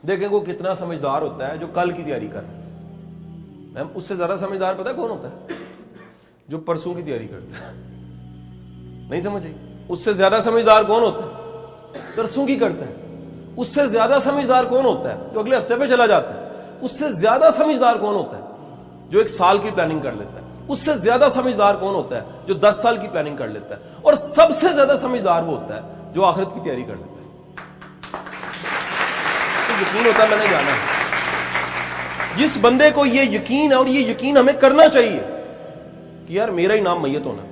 دیکھیں وہ کتنا سمجھدار ہوتا ہے جو کل کی تیاری کر رہا ہے. اس سے زیادہ سمجھدار پتہ ہے کون ہوتا ہے؟ جو پرسوں کی تیاری کرتا ہے. نہیں سمجھے؟ اس سے زیادہ سمجھدار کون ہوتا ہے؟ پرسوں کی کرتا ہے. اس سے زیادہ سمجھدار کون ہوتا ہے؟ جو اگلے ہفتے پہ چلا جاتا ہے. اس سے زیادہ سمجھدار کون ہوتا ہے؟ جو ایک سال کی پلاننگ کر لیتا ہے. اس سے زیادہ سمجھدار کون ہوتا ہے؟ جو 10 سال کی پلاننگ کر لیتا ہے. اور سب سے زیادہ سمجھدار وہ ہوتا ہے جو آخرت کی تیاری کر لیتا ہے. تو یقین ہوتا ہے میں نے جانا ہے. جس بندے کو یہ یقین ہے، اور یہ یقین ہمیں کرنا چاہیے کہ یار میرا ہی نام میت ہونا،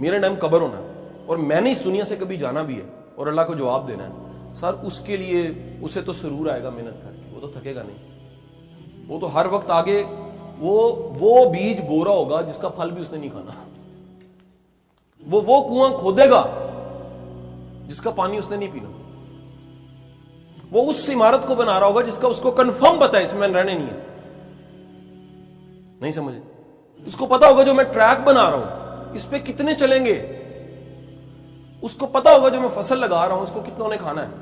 میرا نام قبر ہونا، اور میں نے اس دنیا سے کبھی جانا بھی ہے اور اللہ کو جواب دینا ہے. سر اس کے لیے اسے تو سرور آئے گا محنت کر کے، وہ تو تھکے گا نہیں. وہ تو ہر وقت آگے وہ بیج بو رہا ہوگا جس کا پھل بھی اس نے نہیں کھانا. وہ کنواں کھودے گا جس کا پانی اس نے نہیں پینا. وہ اس عمارت کو بنا رہا ہوگا جس کا اس کو کنفرم پتا ہے اس میں رہنے نہیں ہے. نہیں سمجھے؟ اس کو پتا ہوگا جو میں ٹریک بنا رہا ہوں اس پہ کتنے چلیں گے. اس کو پتا ہوگا جو میں فصل لگا رہا ہوں اس کو کتنوں نے کھانا ہے.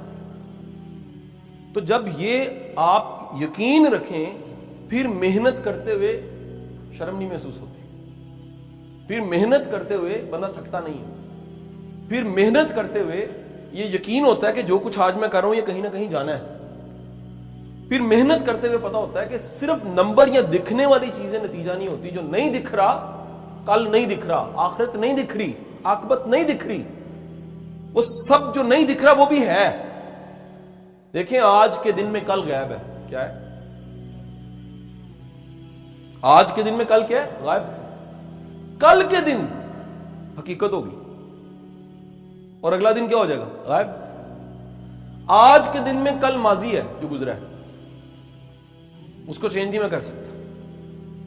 تو جب یہ آپ یقین رکھیں پھر محنت کرتے ہوئے شرم نہیں محسوس ہوتی. پھر محنت کرتے ہوئے بندہ تھکتا نہیں ہے. پھر محنت کرتے ہوئے یہ یقین ہوتا ہے کہ جو کچھ آج میں کر رہا ہوں یہ کہیں نہ کہیں جانا ہے. پھر محنت کرتے ہوئے پتا ہوتا ہے کہ صرف نمبر یا دکھنے والی چیزیں نتیجہ نہیں ہوتی. جو نہیں دکھ رہا، کل نہیں دکھ رہا، آخرت نہیں دکھ رہی، عاقبت نہیں دکھ رہی، وہ سب جو نہیں دکھ رہا وہ بھی ہے. دیکھیں آج کے دن میں کل غائب ہے. کیا ہے؟ آج کے دن میں کل کیا ہے؟ غائب. کل کے دن حقیقت ہوگی اور اگلا دن کیا ہو جائے گا؟ غائب. آج کے دن میں کل ماضی ہے جو گزرا ہے، اس کو چینج نہیں میں کر سکتا.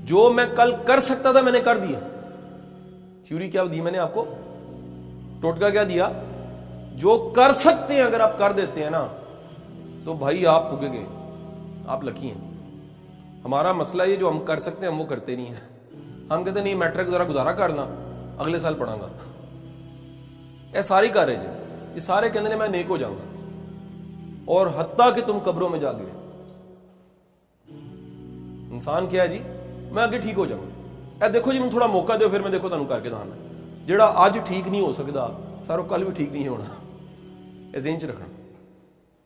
جو میں کل کر سکتا تھا میں نے کر دیا. تھیوری کیا دی میں نے آپ کو؟ ٹوٹکا کیا دیا؟ جو کر سکتے ہیں اگر آپ کر دیتے ہیں نا تو بھائی آپ پھگے گے، آپ لکی ہیں. ہمارا مسئلہ یہ جو ہم کر سکتے ہیں ہم وہ کرتے نہیں ہیں. ہم کہتے ہیں نہیں میٹرک ذرا گزارا کرنا اگلے سال پڑھاں گا. یہ ساری کارج ہے. یہ سارے کہتے ہیں میں نیک ہو جاؤں گا، اور حتیٰ کہ تم قبروں میں جا گرے. انسان کیا ہے جی؟ میں آگے ٹھیک ہو جاؤں گا. دیکھو جی میں تھوڑا موقع دو پھر میں دیکھو تمہیں کر کے دانا. جڑا آج ٹھیک نہیں ہو سکتا ساروں کل بھی ٹھیک نہیں ہونا. یہ ذہن چ رکھنا.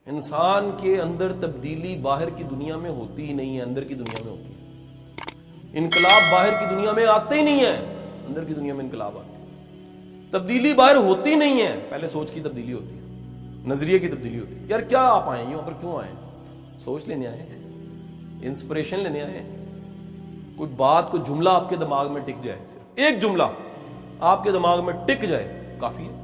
انسان کے اندر تبدیلی باہر کی دنیا میں ہوتی ہی نہیں ہے، اندر کی دنیا میں ہوتی ہے. انقلاب باہر کی دنیا میں آتے ہی نہیں ہے، اندر کی دنیا میں انقلاب آتے ہیں. تبدیلی باہر ہوتی نہیں ہے، پہلے سوچ کی تبدیلی ہوتی ہے، نظریے کی تبدیلی ہوتی ہے. یار کیا آپ آئے یہاں پر کیوں آئے؟ سوچ لینے آئے، انسپریشن لینے آئے. کوئی بات کوئی جملہ آپ کے دماغ میں ٹک جائے، صرف ایک جملہ آپ کے دماغ میں ٹک جائے کافی ہے.